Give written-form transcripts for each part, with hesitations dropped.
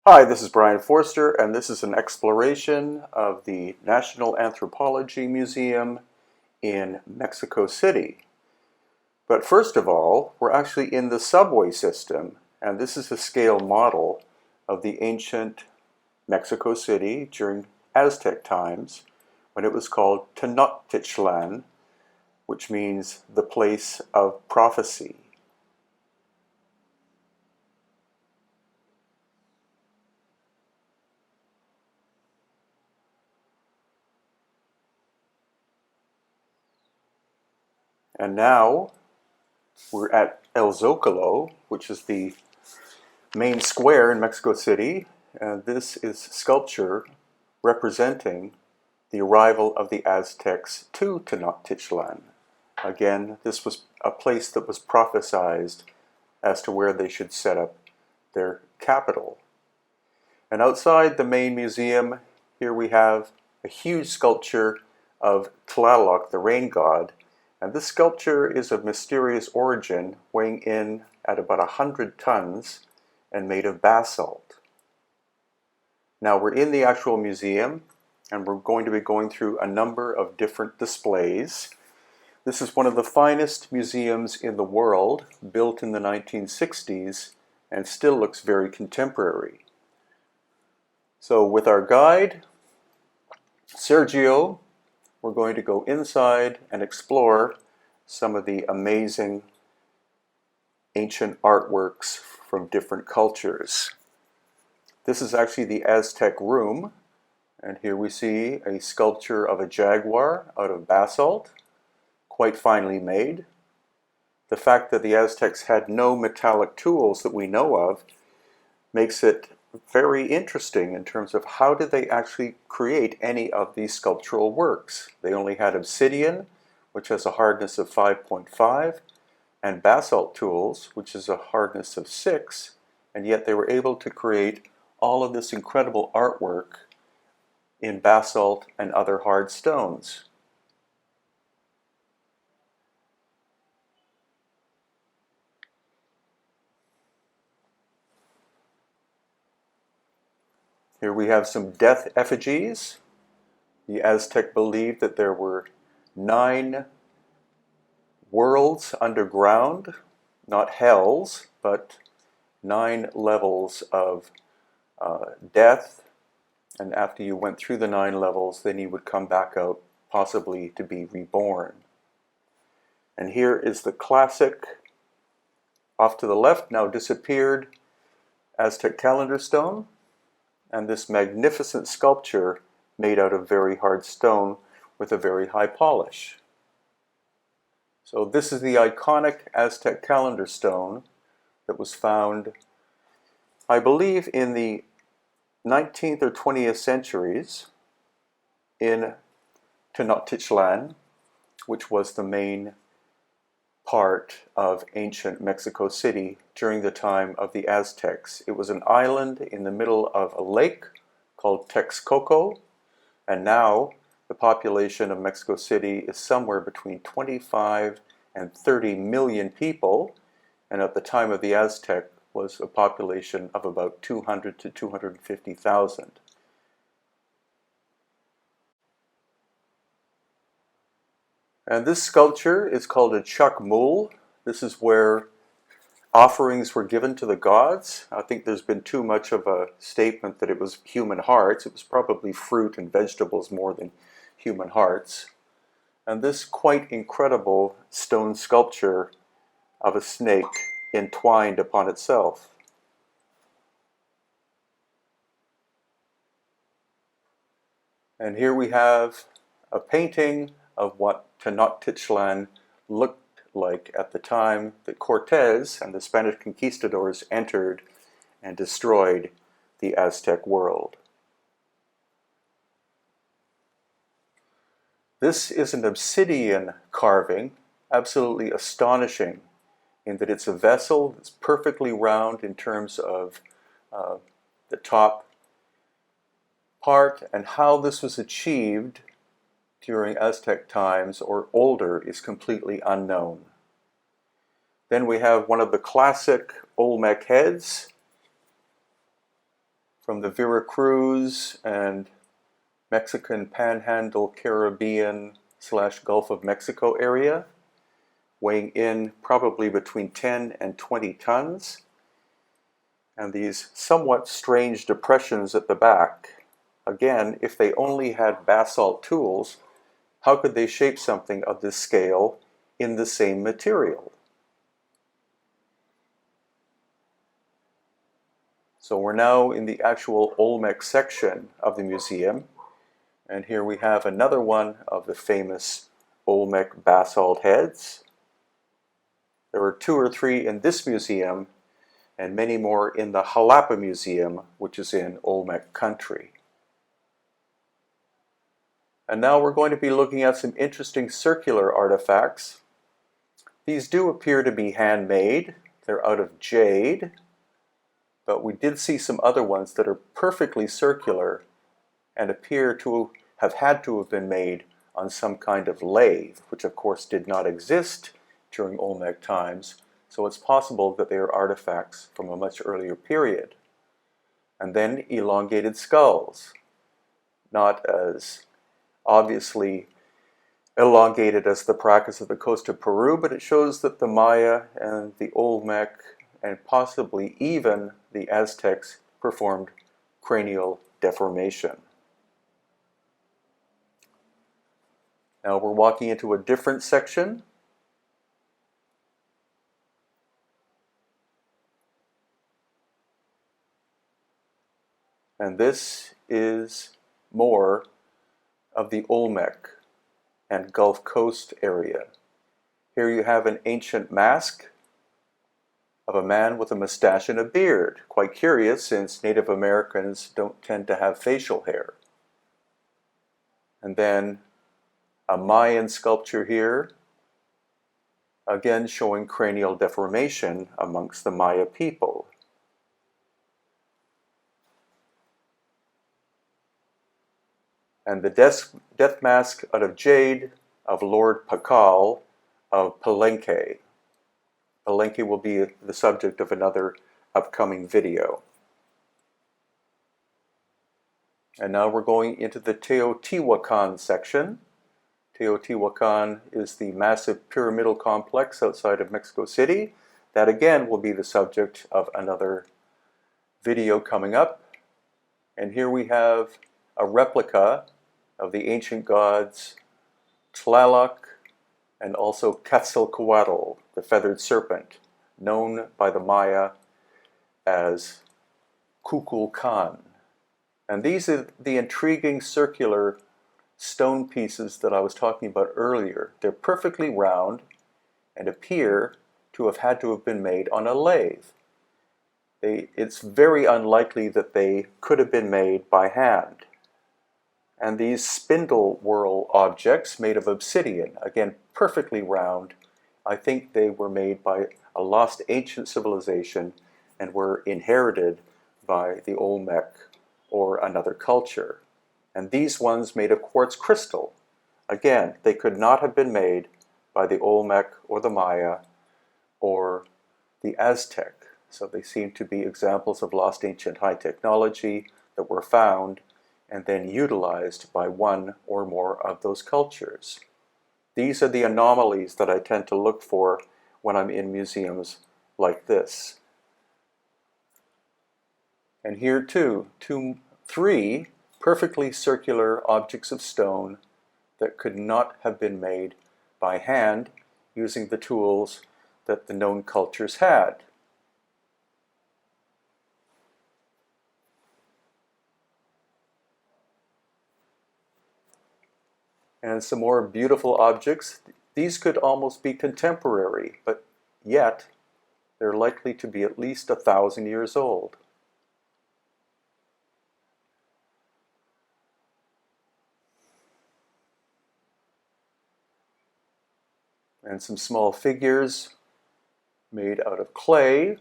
Hi, this is Brian Forster, and this is an exploration of the National Anthropology Museum in Mexico City. But first of all, we're actually in the subway system, and this is a scale model of the ancient Mexico City during Aztec times when it was called Tenochtitlan, which means the place of prophecy. And now we're at El Zocalo, which is the main square in Mexico City. This is sculpture representing the arrival of the Aztecs to Tenochtitlan. Again, this was a place that was prophesized as to where they should set up their capital. And outside the main museum, here we have a huge sculpture of Tlaloc, the rain god. And this sculpture is of mysterious origin, weighing in at about 100 tons and made of basalt. Now we're in the actual museum, and we're going to be going through a number of different displays. This is one of the finest museums in the world, built in the 1960s, and still looks very contemporary. So with our guide, Sergio, we're going to go inside and explore some of the amazing ancient artworks from different cultures. This is actually the Aztec room, and here we see a sculpture of a jaguar out of basalt, quite finely made. The fact that the Aztecs had no metallic tools that we know of makes it very interesting in terms of how did they actually create any of these sculptural works. They only had obsidian, which has a hardness of 5.5, and basalt tools, which is a hardness of 6, and yet they were able to create all of this incredible artwork in basalt and other hard stones. Here we have some death effigies. The Aztec believed that there were 9 worlds underground, not hells, but 9 levels of death. And after you went through the 9 levels, then you would come back out, possibly to be reborn. And here is the classic, off to the left, now disappeared, Aztec calendar stone, and this magnificent sculpture made out of very hard stone with a very high polish. So this is the iconic Aztec calendar stone that was found, I believe, in the 19th or 20th centuries in Tenochtitlan, which was the main part of ancient Mexico City during the time of the Aztecs. It was an island in the middle of a lake called Texcoco, and now the population of Mexico City is somewhere between 25 and 30 million people, and at the time of the Aztec was a population of about 200 to 250,000. And this sculpture is called a chakmul. This is where offerings were given to the gods. I think there's been too much of a statement that it was human hearts. It was probably fruit and vegetables more than human hearts. And this quite incredible stone sculpture of a snake entwined upon itself. And here we have a painting of what Tenochtitlan looked like at the time that Cortez and the Spanish conquistadors entered and destroyed the Aztec world. This is an obsidian carving, absolutely astonishing in that it's a vessel that's perfectly round in terms of the top part, and how this was achieved during Aztec times or older is completely unknown. Then we have one of the classic Olmec heads. from the Veracruz and Mexican Panhandle Caribbean / Gulf of Mexico area, weighing in probably between 10 and 20 tons. And these somewhat strange depressions at the back. Again, if they only had basalt tools, how could they shape something of this scale in the same material? So we're now in the actual Olmec section of the museum, and here we have another one of the famous Olmec basalt heads. There are 2 or 3 in this museum, and many more in the Jalapa Museum, which is in Olmec country. And now we're going to be looking at some interesting circular artifacts. These do appear to be handmade. They're out of jade, but we did see some other ones that are perfectly circular and appear to have had to have been made on some kind of lathe, which of course did not exist during Olmec times, so it's possible that they are artifacts from a much earlier period. And then elongated skulls, not as obviously elongated as the practice of the coast of Peru, but it shows that the Maya and the Olmec and possibly even the Aztecs performed cranial deformation. Now we're walking into a different section. And this is more of the Olmec and Gulf Coast area. Here you have an ancient mask of a man with a mustache and a beard. Quite curious, since Native Americans don't tend to have facial hair. And then a Mayan sculpture here, again showing cranial deformation amongst the Maya people. And the death mask out of jade of Lord Pakal of Palenque. Palenque will be the subject of another upcoming video. And now we're going into the Teotihuacan section. Teotihuacan is the massive pyramidal complex outside of Mexico City. That again will be the subject of another video coming up. And here we have a replica of the ancient gods Tlaloc and also Quetzalcoatl, the feathered serpent, known by the Maya as Kukulkan. And these are the intriguing circular stone pieces that I was talking about earlier. They're perfectly round and appear to have been made on a lathe. It's very unlikely that they could have been made by hand. And these spindle whorl objects made of obsidian, again perfectly round, I think they were made by a lost ancient civilization and were inherited by the Olmec or another culture. And these ones made of quartz crystal, again, they could not have been made by the Olmec or the Maya or the Aztec. So they seem to be examples of lost ancient high technology that were found and then utilized by one or more of those cultures. These are the anomalies that I tend to look for when I'm in museums like this. And here too, 3 perfectly circular objects of stone that could not have been made by hand using the tools that the known cultures had. And some more beautiful objects. These could almost be contemporary, but yet they're likely to be at least 1,000 years old. And some small figures made out of clay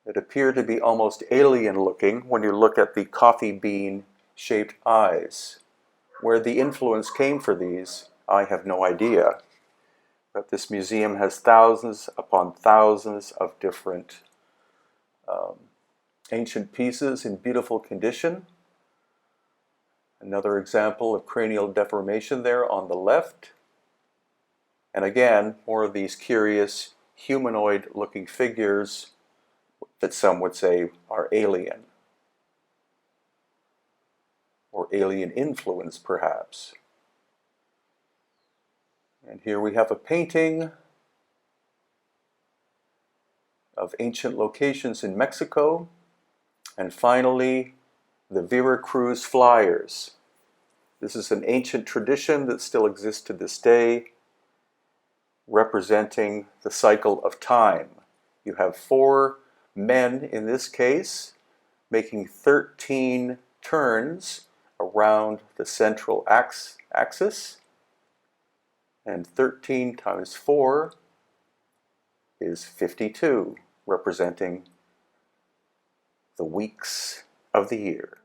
that appear to be almost alien looking when you look at the coffee bean shaped eyes. Where the influence came for these, I have no idea. But this museum has thousands upon thousands of different ancient pieces in beautiful condition. Another example of cranial deformation there on the left. And again, more of these curious humanoid-looking figures that some would say are alien, or alien influence perhaps. And here we have a painting of ancient locations in Mexico. And finally, the Veracruz Flyers. This is an ancient tradition that still exists to this day, representing the cycle of time. You have 4 men in this case making 13 turns around the central axis, and 13 times 4 is 52, representing the weeks of the year.